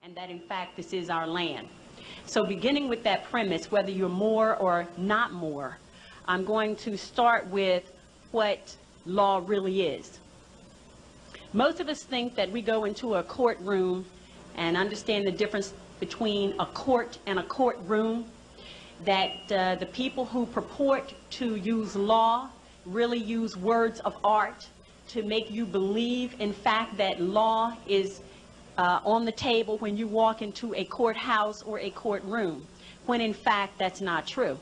and that in fact this is our land. So beginning with that premise, whether you're more or not more, I'm going to start with what law really is. Most of us think that we go into a courtroom and understand the difference between a court and a courtroom, that the people who purport to use law really use words of art to make you believe, in fact, that law is on the table when you walk into a courthouse or a courtroom, when in fact that's not true.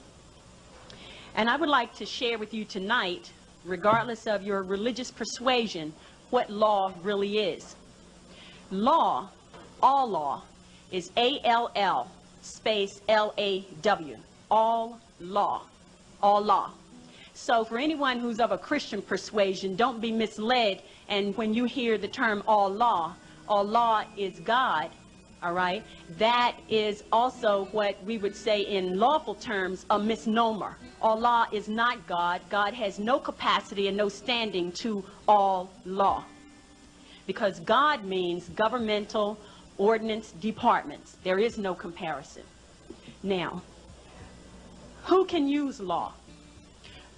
And I would like to share with you tonight, regardless of your religious persuasion, what law really is. Law, all law, is A-L-L space L-A-W, all law, all law. So for anyone who's of a Christian persuasion, don't be misled, and when you hear the term all law is God, all right? That is also what we would say in lawful terms a misnomer. Allah is not God. God has no capacity and no standing to all law, because God means governmental ordinance departments. There is no comparison. Now, who can use law?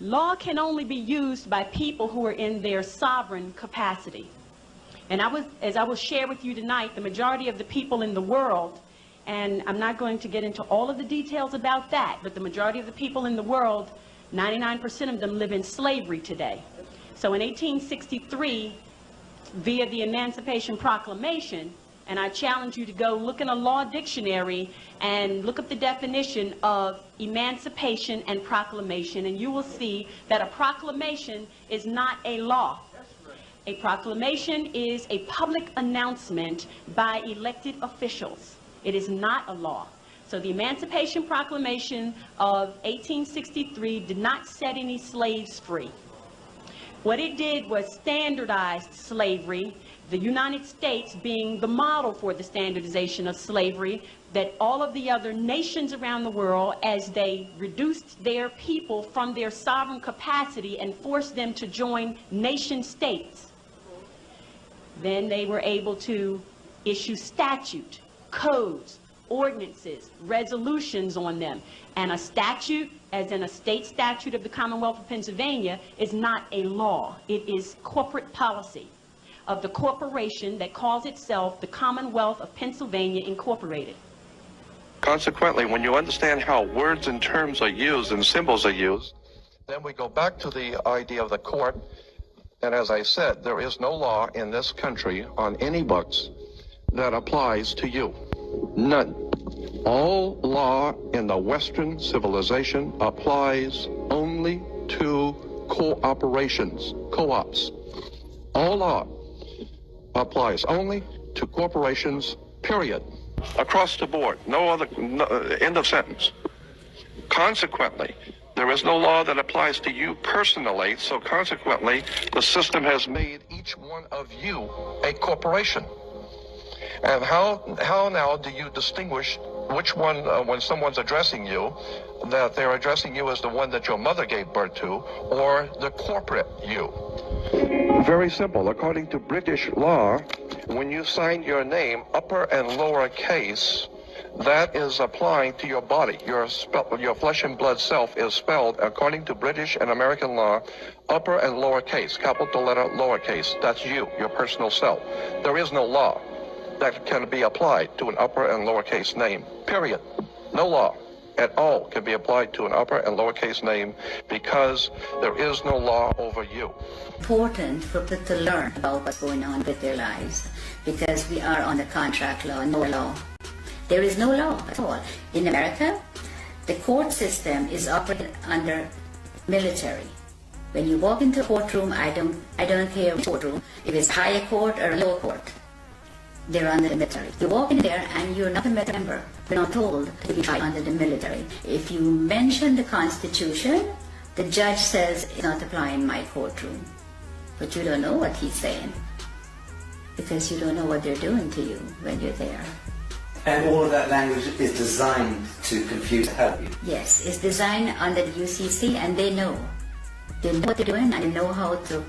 Law can only be used by people who are in their sovereign capacity. And as I will share with you tonight, the majority of the people in the world, and I'm not going to get into all of the details about that, but the majority of the people in the world, 99% of them live in slavery today. So in 1863, via the Emancipation Proclamation, and I challenge you to go look in a law dictionary and look up the definition of emancipation and proclamation, and you will see that a proclamation is not a law. A proclamation is a public announcement by elected officials. It is not a law. So the Emancipation Proclamation of 1863 did not set any slaves free. What it did was standardized slavery, the United States being the model for the standardization of slavery, that all of the other nations around the world, as they reduced their people from their sovereign capacity and forced them to join nation states, then they were able to issue statute, codes, ordinances, resolutions on them. And a statute, as in a state statute of the Commonwealth of Pennsylvania, is not a law. It is corporate policy of the corporation that calls itself the Commonwealth of Pennsylvania Incorporated. Consequently, when you understand how words and terms are used and symbols are used, then we go back to the idea of the court. And as I said, there is no law in this country on any books that applies to you. None. All law in the Western civilization applies only to cooperations, co-ops. All law applies only to corporations, period. Across the board, no other, end of sentence. Consequently, there is no law that applies to you personally, so consequently, the system has made each one of you a corporation. And how now do you distinguish which one, when someone's addressing you, that they're addressing you as the one that your mother gave birth to, or the corporate you? Very simple. According to British law, when you sign your name, upper and lower case, that is applying to your body. Your flesh and blood self is spelled, according to British and American law, upper and lower case, capital letter, lower case. That's you, your personal self. There is no law that can be applied to an upper and lower case name, period. No law at all can be applied to an upper and lower case name, because there is no law over you. Important for people to learn about what's going on with their lives, because we are on the contract law, no law. There is no law at all. In America, the court system is operated under military. When you walk into a courtroom, I don't care which courtroom, if it's higher court or lower court, they're under the military. You walk in there and you're not a military member. You're not told to be tried under the military. If you mention the Constitution, the judge says it's not applying in my courtroom. But you don't know what he's saying, because you don't know what they're doing to you when you're there. And all of that language is designed to confuse, help you? Yes, it's designed under the UCC, and they know. They know what they're doing, and they know how to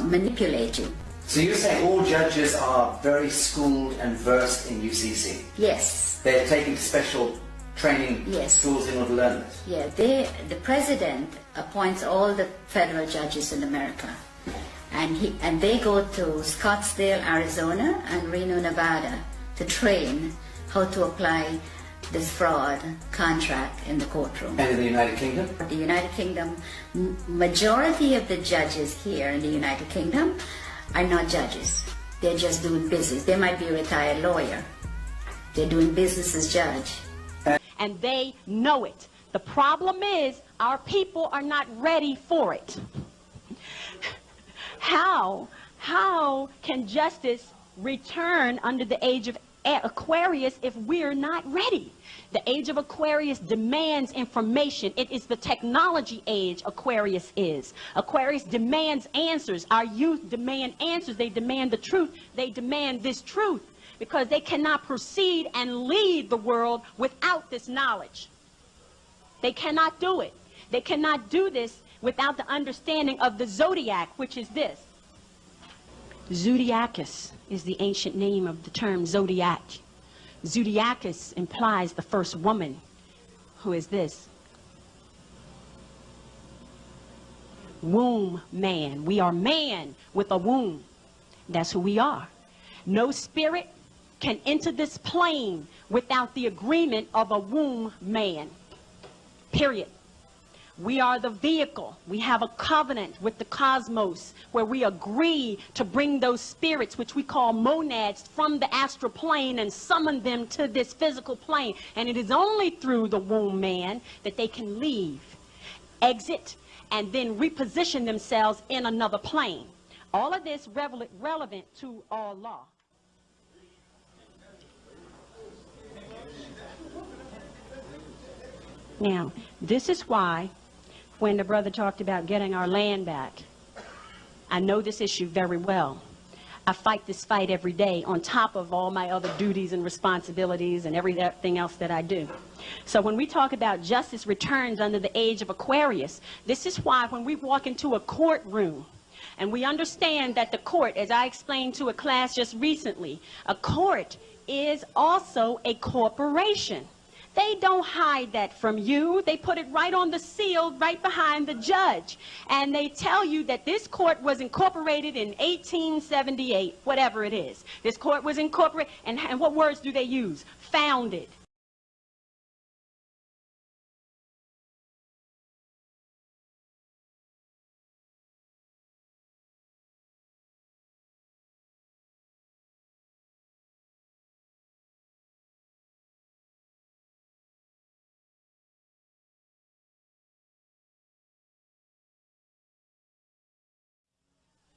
manipulate you. So you're saying all judges are very schooled and versed in UCC? Yes. They're taking special training Yes. schools in order to learn this? Yeah, the president appoints all the federal judges in America. And they go to Scottsdale, Arizona and Reno, Nevada to train how to apply this fraud contract in the courtroom. And in the United Kingdom? The United Kingdom, majority of the judges here in the United Kingdom are not judges. They're just doing business. They might be a retired lawyer. They're doing business as judge. And they know it. The problem is our people are not ready for it. How can justice return under the age of Aquarius if we're not ready? The age of Aquarius demands information. It is the technology age Aquarius is. Aquarius demands answers. Our youth demand answers. They demand the truth. They demand this truth because they cannot proceed and lead the world without this knowledge. They cannot do it. They cannot do this without the understanding of the zodiac, which is this. Zodiacus is the ancient name of the term zodiac. Zodiacus implies the first woman, who is this. Womb man. We are man with a womb. That's who we are. No spirit can enter this plane without the agreement of a womb man. Period. We are the vehicle. We have a covenant with the cosmos where we agree to bring those spirits, which we call monads, from the astral plane and summon them to this physical plane. And it is only through the womb man that they can leave, exit, and then reposition themselves in another plane. All of this relevant to all law. Now, this is why when the brother talked about getting our land back, I know this issue very well. I fight this fight every day on top of all my other duties and responsibilities and everything else that I do. So when we talk about justice returns under the age of Aquarius, this is why when we walk into a courtroom and we understand that the court, as I explained to a class just recently, a court is also a corporation. They don't hide that from you. They put it right on the seal, right behind the judge. And they tell you that this court was incorporated in 1878, whatever it is. This court was incorporated, and what words do they use? Founded.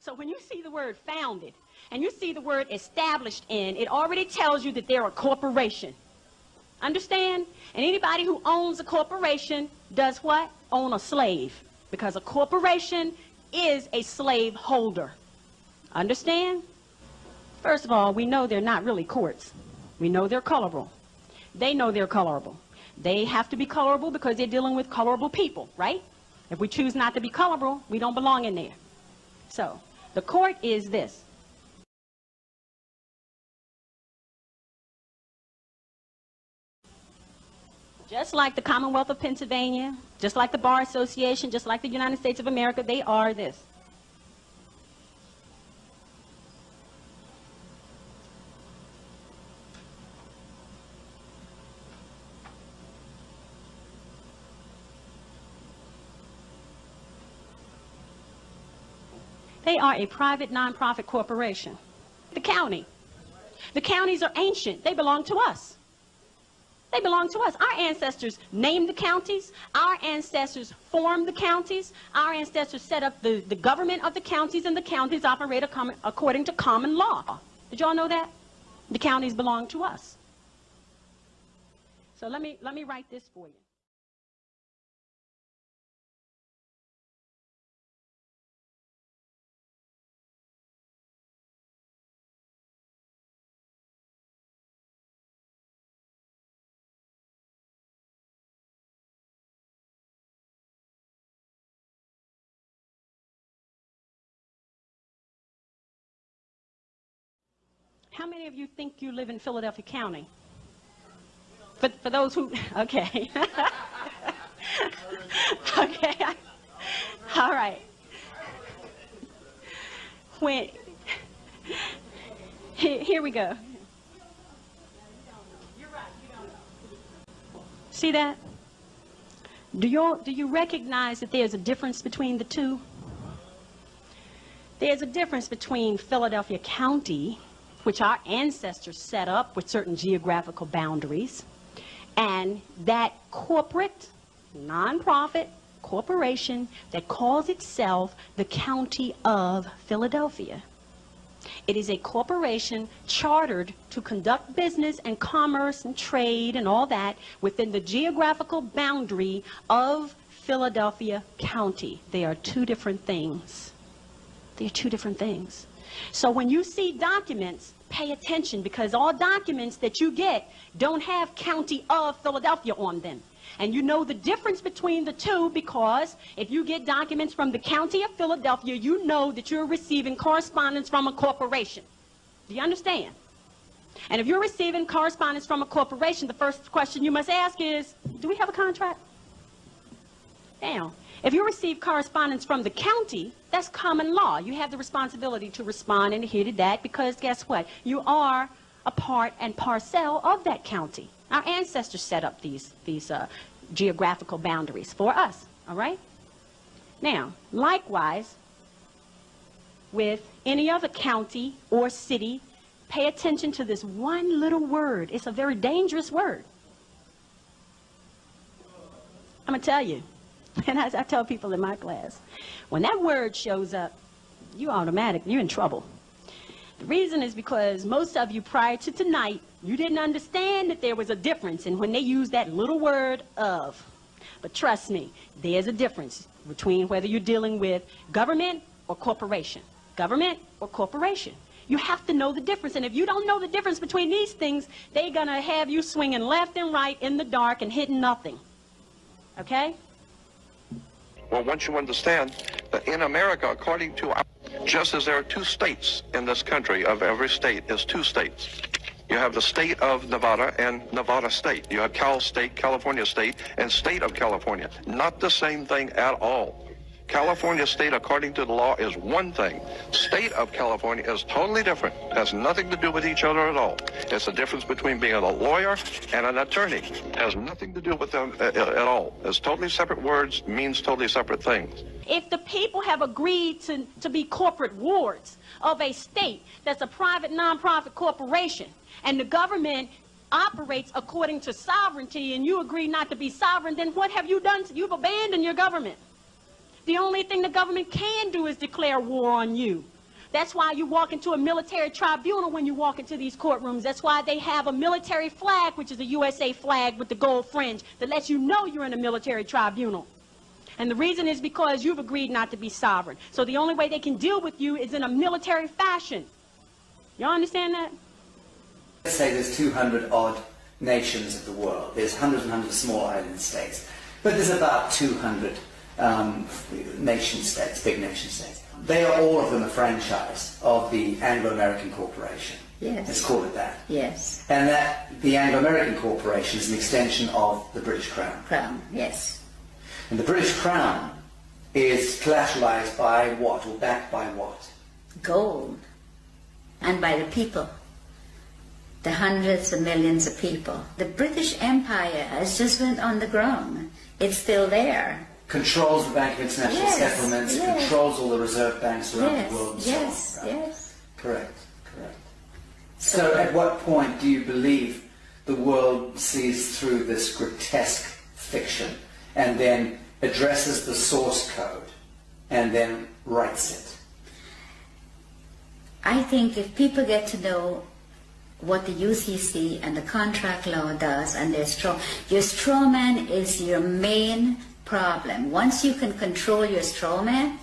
So when you see the word founded and you see the word established in, it already tells you that they're a corporation. Understand? And anybody who owns a corporation does what? Own a slave. Because a corporation is a slave holder. Understand? First of all, we know they're not really courts. We know they're colorable. They know they're colorable. They have to be colorable because they're dealing with colorable people, right? If we choose not to be colorable, we don't belong in there. So, the court is this. Just like the Commonwealth of Pennsylvania, just like the Bar Association, just like the United States of America, they are this. They are a private nonprofit corporation. The county. The counties are ancient. They belong to us. They belong to us. Our ancestors named the counties. Our ancestors formed the counties. Our ancestors set up the government of the counties, and the counties operate according to common law. Did y'all know that? The counties belong to us. So let me write this for you. How many of you think you live in Philadelphia County? For those who, okay. Okay. All right. Here we go. See that? Do you recognize that there's a difference between the two? There's a difference between Philadelphia County, which our ancestors set up with certain geographical boundaries, and that corporate, nonprofit corporation that calls itself the County of Philadelphia. It is a corporation chartered to conduct business and commerce and trade and all that within the geographical boundary of Philadelphia County. They are two different things. They are two different things. So when you see documents, pay attention, because all documents that you get don't have County of Philadelphia on them. And you know the difference between the two, because if you get documents from the County of Philadelphia, you know that you're receiving correspondence from a corporation. Do you understand? And if you're receiving correspondence from a corporation, the first question you must ask is, do we have a contract? Now, if you receive correspondence from the county, that's common law. You have the responsibility to respond and adhere to that, because guess what? You are a part and parcel of that county. Our ancestors set up these geographical boundaries for us, all right? Now, likewise, with any other county or city, pay attention to this one little word. It's a very dangerous word. I'm going to tell you, and as I tell people in my class, when that word shows up, you're in trouble. The reason is because most of you prior to tonight, you didn't understand that there was a difference in when they use that little word of. But trust me, there's a difference between whether you're dealing with government or corporation. Government or corporation. You have to know the difference. And if you don't know the difference between these things, they're going to have you swinging left and right in the dark and hitting nothing. Okay? Well, once you understand that in America, according to our, just as there are two states in this country, of every state is two states. You have the state of Nevada and Nevada State. You have Cal State, California State, and State of California. Not the same thing at all. California State, according to the law, is one thing. State of California is totally different. Has nothing to do with each other at all. It's the difference between being a lawyer and an attorney. Has nothing to do with them at all. It's totally separate words, means totally separate things. If the people have agreed to be corporate wards of a state that's a private nonprofit corporation, and the government operates according to sovereignty, and you agree not to be sovereign, then what have you done? You've abandoned your government. The only thing the government can do is declare war on you. That's why you walk into a military tribunal when you walk into these courtrooms. That's why they have a military flag, which is a USA flag with the gold fringe, that lets you know you're in a military tribunal. And the reason is because you've agreed not to be sovereign. So the only way they can deal with you is in a military fashion. Y'all understand that? Let's say there's 200 odd nations of the world. There's hundreds and hundreds of small island states. But there's about 200 nation states, big nation states. They are all of them a franchise of the Anglo-American Corporation. Yes. Let's call it that. Yes. And that the Anglo-American Corporation is an extension of the British Crown. Crown, yes. And the British Crown is collateralized by what, or backed by what? Gold. And by the people. The hundreds of millions of people. The British Empire has just went on the ground. It's still there. Controls the Bank of International Settlements, yes. controls all the reserve banks around the world and yes, so on. Right? yes. Correct, correct. So at what point do you believe the world sees through this grotesque fiction and then addresses the source code and then writes it? I think if people get to know what the UCC and the contract law does, and your straw man is your main problem. Once you can control your straw man,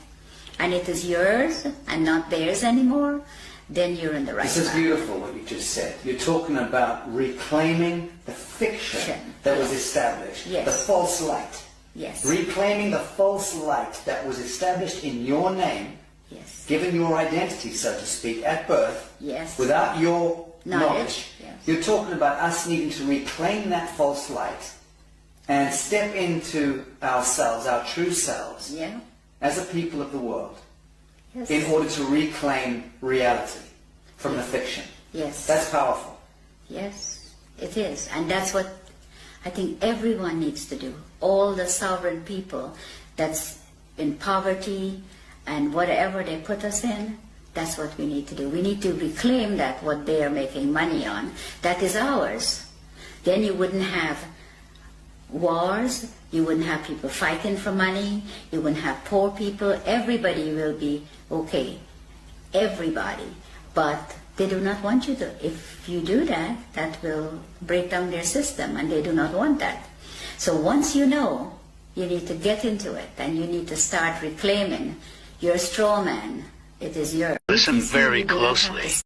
and it is yours and not theirs anymore, then you're in the right path. This is beautiful what you just said. You're talking about reclaiming the fiction that was established, yes. the false light. Yes. Reclaiming the false light that was established in your name, yes. given your identity, so to speak, at birth, yes. without your Knowledge, yes. You're talking about us needing to reclaim that false light and step into ourselves, our true selves, Yeah. as a people of the world, Yes. in order to reclaim reality from the fiction. Yes. That's powerful. Yes, it is. And that's what I think everyone needs to do. All the sovereign people that's in poverty and whatever they put us in, that's what we need to do. We need to reclaim that, what they are making money on. That is ours. Then you wouldn't have wars, you wouldn't have people fighting for money, you wouldn't have poor people. Everybody will be okay. Everybody. But they do not want you to. If you do that, that will break down their system, and they do not want that. So once you know, you need to get into it, and you need to start reclaiming your straw man. It is yours. Listen very You do not have to closely.